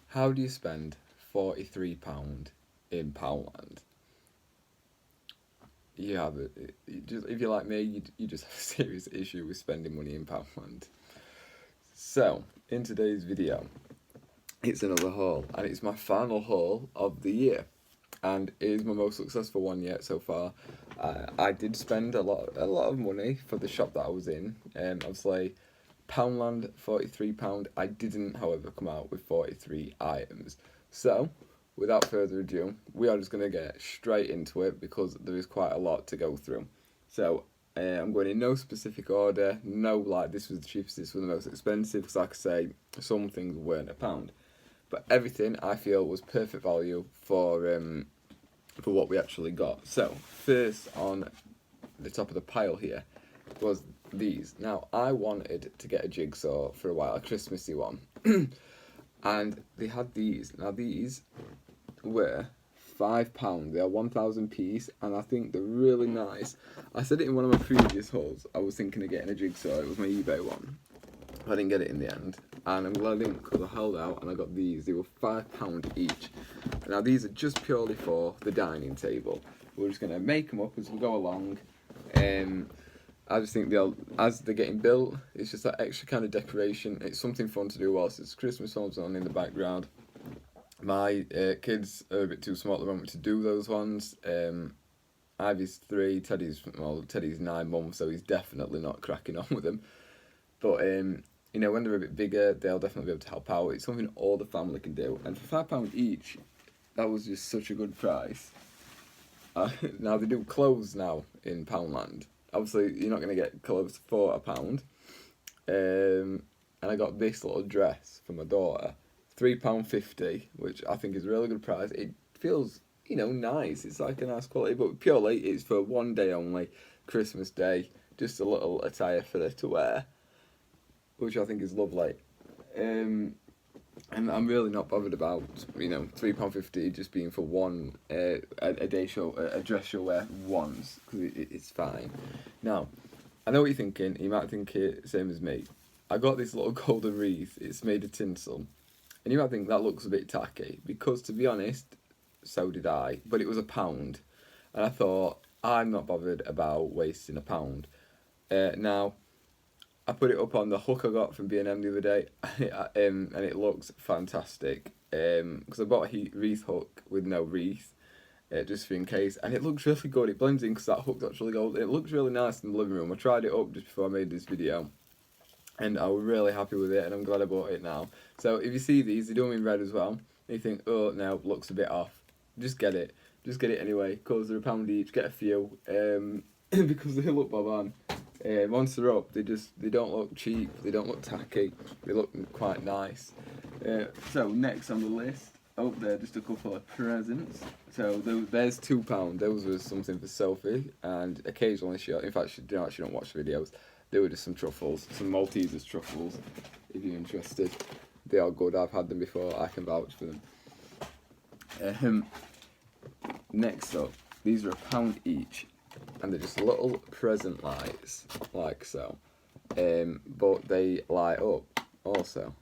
How do you spend £43 in Poundland? You have if you're like me, you just have a serious issue with spending money in Poundland. So, in today's video, it's another haul, and it's my final haul of the year, and it is my most successful one yet so far. I did spend a lot of money for the shop that I was in. Obviously, Poundland £43. I didn't, however, come out with 43 items. So, without further ado, we are just going to get straight into it because there is quite a lot to go through. So, I'm going in no specific order. No, like this was the cheapest, this was the most expensive. Because, like I say, some things weren't a pound, but everything I feel was perfect value for what we actually got. So, first on the top of the pile here was these. Now, I wanted to get a jigsaw for a while, a Christmassy one, and they had these. Now, these were £5. They are 1,000 piece, and I think they're really nice. I said it in one of my previous hauls. I was thinking of getting a jigsaw. It was my eBay one. I didn't get it in the end, and I'm glad I didn't because I held out and I got these. They were £5 each. Now, these are just purely for the dining table. We're just going to make them up as we go along. I just think as they're getting built, it's just that extra kind of decoration. It's something fun to do whilst it's Christmas homes on in the background. My kids are a bit too small at the moment to do those ones. Ivy's 3, Teddy's 9 months, so he's definitely not cracking on with them. But when they're a bit bigger, they'll definitely be able to help out. It's something all the family can do, and for £5 each, that was just such a good price. Now they do clothes now in Poundland. Obviously, you're not going to get clothes for £1. And I got this little dress for my daughter, £3.50, which I think is a really good price. It feels, nice. It's like a nice quality, but purely it's for one day only, Christmas Day. Just a little attire for her to wear, which I think is lovely. And I'm really not bothered about, £3.50 just being for one, a day show, a dress she'll wear once, because it's fine. Now, I know what you're thinking. You might think it same as me. I got this little golden wreath. It's made of tinsel. And you might think that looks a bit tacky, because to be honest, so did I. But it was £1. And I thought, I'm not bothered about wasting £1. Now, I put it up on the hook I got from B&M the other day, and it looks fantastic. Because I bought a wreath hook with no wreath, just for in case, and it looks really good. It blends in because that hook's actually gold. It looks really nice in the living room. I tried it up just before I made this video, and I was really happy with it, and I'm glad I bought it now. So if you see these, they do them in red as well, and you think, oh no, looks a bit off, just get it. Just get it anyway, because they're £1 each, get a few, because they look bob on. Once they're up, they don't look cheap, they don't look tacky, they look quite nice. So next on the list, there just a couple of presents. So there's £2. Those were something for Sophie, and occasionally in fact she don't watch the videos. They were just some truffles, some Maltesers truffles, if you're interested. They are good, I've had them before, I can vouch for them. Next up, these are £1 each, and they're just little present lights, like so, but they light up also,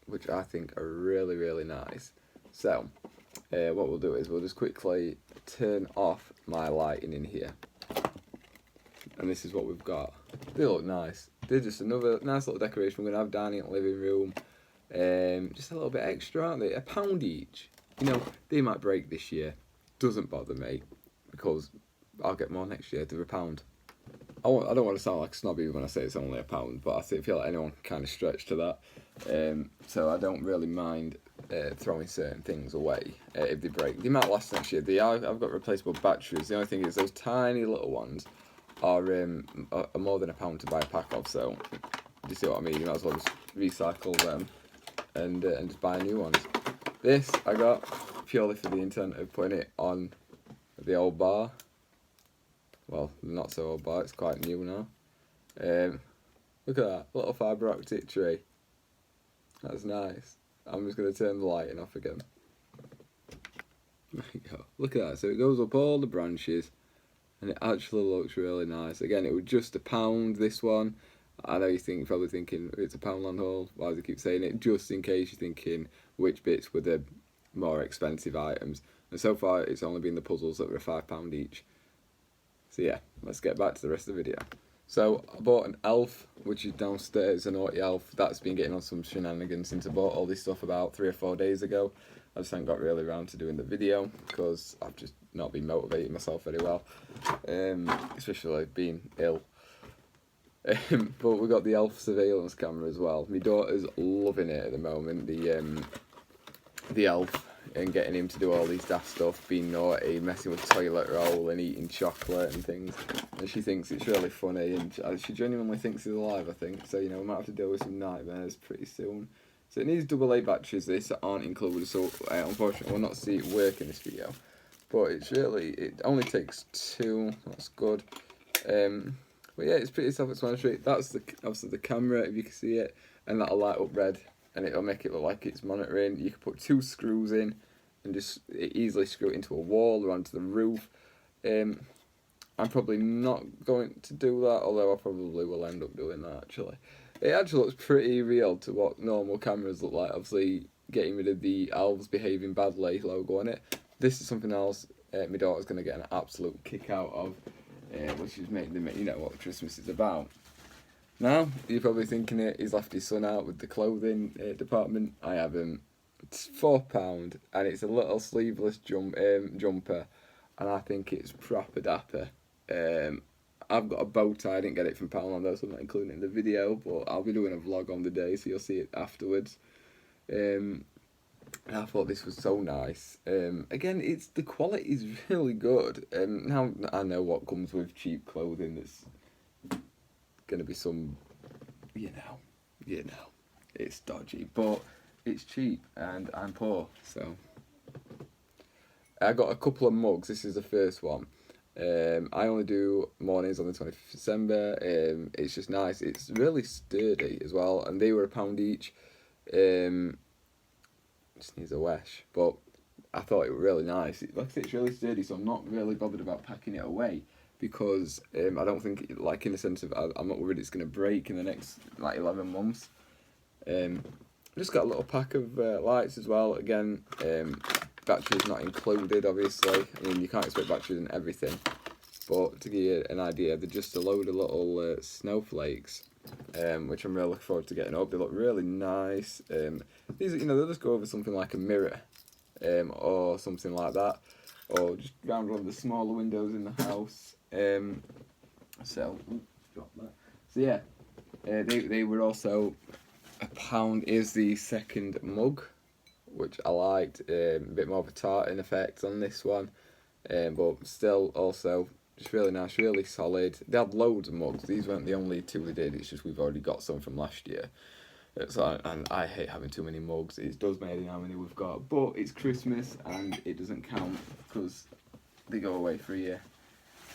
which I think are really, really nice. So, what we'll do is we'll just quickly turn off my lighting in here, and this is what we've got. They look nice. They're just another nice little decoration. We're going to have dining in the living room, just a little bit extra, aren't they? £1 each. They might break this year. Doesn't bother me, because I'll get more next year. They're £1. I don't want to sound like snobby when I say it's only £1, but I feel like anyone can kind of stretch to that. So I don't really mind throwing certain things away if they break. They might last next year. I've got replaceable batteries. The only thing is those tiny little ones are more than £1 to buy a pack of. So do you see what I mean? You might as well just recycle them and just buy new ones. This I got purely for the intent of putting it on the old bar. Well, not so old bar, it's quite new now. Look at that, little fibre optic tree. That's nice. I'm just going to turn the lighting off again. There you go. Look at that, so it goes up all the branches, and it actually looks really nice. Again, it was just £1, this one. I know you're probably thinking it's a Poundland haul. Why do they keep saying it? Just in case you're thinking which bits were the more expensive items. And so far, it's only been the puzzles that were £5 each. So yeah, let's get back to the rest of the video. So I bought an elf, which is downstairs, a naughty elf. That's been getting on some shenanigans since I bought all this stuff about 3 or 4 days ago. I just haven't got really around to doing the video because I've just not been motivating myself very well, especially being ill. But we got the elf surveillance camera as well. My daughter's loving it at the moment. The elf, and getting him to do all these daft stuff, being naughty, messing with toilet roll and eating chocolate and things. And she thinks it's really funny, and she genuinely thinks he's alive, I think. So, we might have to deal with some nightmares pretty soon. So it needs AA batteries, this aren't included, so unfortunately we'll not see it work in this video. But it only takes 2, that's good. But yeah, it's pretty self-explanatory. That's obviously the camera, if you can see it, and that'll light up red, and it'll make it look like it's monitoring. You can put 2 screws in, and just easily screw it into a wall or onto the roof. I'm probably not going to do that, although I probably will end up doing that actually. It actually looks pretty real to what normal cameras look like. Obviously, getting rid of the elves behaving badly logo on it. This is something else my daughter's going to get an absolute kick out of, which is making them, what Christmas is about. Now, you're probably thinking he's left his son out with the clothing department. I haven't. It's £4, and it's a little sleeveless jumper, and I think it's proper dapper. I've got a bow tie. I didn't get it from Poundland though, so I'm not including it in the video, but I'll be doing a vlog on the day, so you'll see it afterwards. I thought this was so nice. Again, the quality is really good. Now I know what comes with cheap clothing. That's gonna be some, it's dodgy, but it's cheap, and I'm poor, so I got a couple of mugs. This is the first one. I only do mornings on the 25th of December. It's just nice. It's really sturdy as well, and they were £1 each. Just needs a wash, but I thought it was really nice. Like I said, it's really sturdy, so I'm not really bothered about packing it away because I don't think, in the sense of I'm not worried it's going to break in the next 11 months. Just got a little pack of lights as well. Again, batteries not included, obviously. I mean, you can't expect batteries in everything, but to give you an idea, they're just a load of little snowflakes, which I'm really looking forward to getting up. They look really nice. These, they'll just go over something like a mirror, or something like that, or just round one of the smaller windows in the house. So yeah, they were also £1. Is the second mug, which I liked. A bit more of a tartan effect on this one, but still also just really nice, really solid. They had loads of mugs. These weren't the only 2 they did. It's just we've already got some from last year. And I hate having too many mugs. It does matter how many we've got, but it's Christmas and it doesn't count because they go away for a year.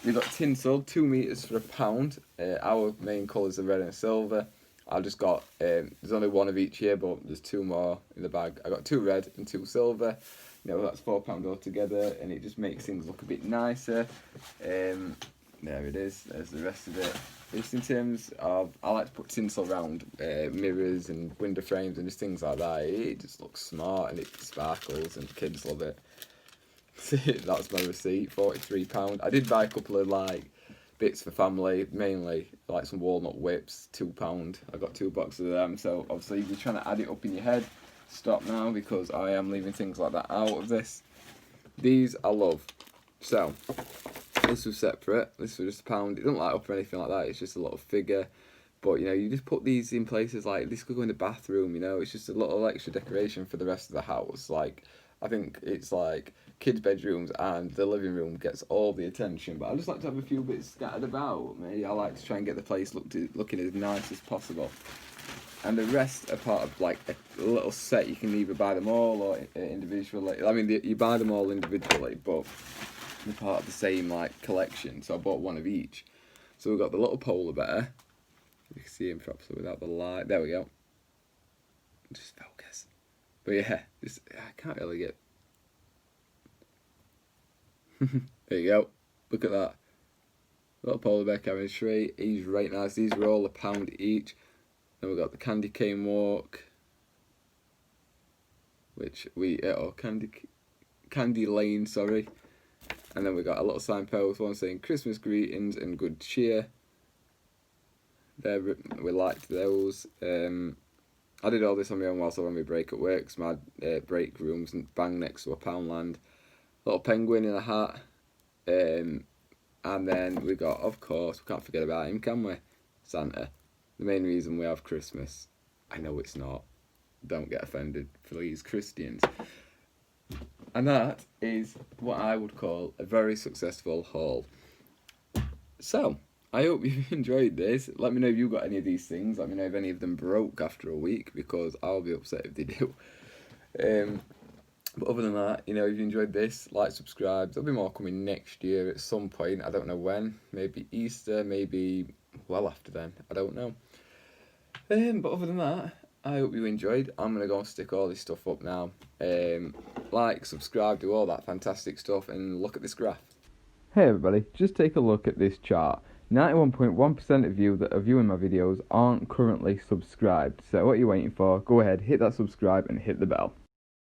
They've got tinsel, 2 meters for £1. Our main colours are red and silver. I just got, there's only 1 of each here, but there's 2 more in the bag. I got 2 red and 2 silver. That's £4 altogether, and it just makes things look a bit nicer. There it is, there's the rest of it. Just in terms of, I like to put tinsel around mirrors and window frames and just things like that. It just looks smart and it sparkles and kids love it. That's my receipt, £43. I did buy a couple of bits for family, mainly some walnut whips, £2. I got 2 boxes of them, so obviously if you're trying to add it up in your head, stop now because I am leaving things like that out of this. These I love. So this was separate. This was just £1. It doesn't light up or anything like that. It's just a little figure. But you just put these in places like this could go in the bathroom. It's just a little extra decoration for the rest of the house. I think it's kids' bedrooms and the living room gets all the attention. But I just like to have a few bits scattered about. I like to try and get the place looking as nice as possible. And the rest are part of a little set. You can either buy them all or individually. I mean, you buy them all individually, but they're part of the same collection. So I bought 1 of each. So we've got the little polar bear. You can see him properly without the light. There we go. Just focus. But yeah, I can't really get. There you go. Look at that. Little polar bear carrying a tray. He's right nice. These were all £1 each. Then we got the candy cane walk, which candy lane, sorry. And then we got a little signpost, one saying Christmas greetings and good cheer. There, we liked those. I did all this on my own whilst I was on my break at work, because my break room's bang next to a Poundland. Little penguin in a hat. And then we got, of course, we can't forget about him, can we? Santa. The main reason we have Christmas. I know it's not. Don't get offended, please, Christians. And that is what I would call a very successful haul. So, I hope you've enjoyed this. Let me know if you got any of these things. Let me know if any of them broke after a week, because I'll be upset if they do. But other than that, if you enjoyed this, like, subscribe. There'll be more coming next year at some point. I don't know when. Maybe Easter, maybe well after then. I don't know. But other than that, I hope you enjoyed. I'm going to go and stick all this stuff up now. Like, subscribe, do all that fantastic stuff, and look at this graph. Hey everybody, just take a look at this chart. 91.1% of you that are viewing my videos aren't currently subscribed. So what are you waiting for? Go ahead, hit that subscribe and hit the bell.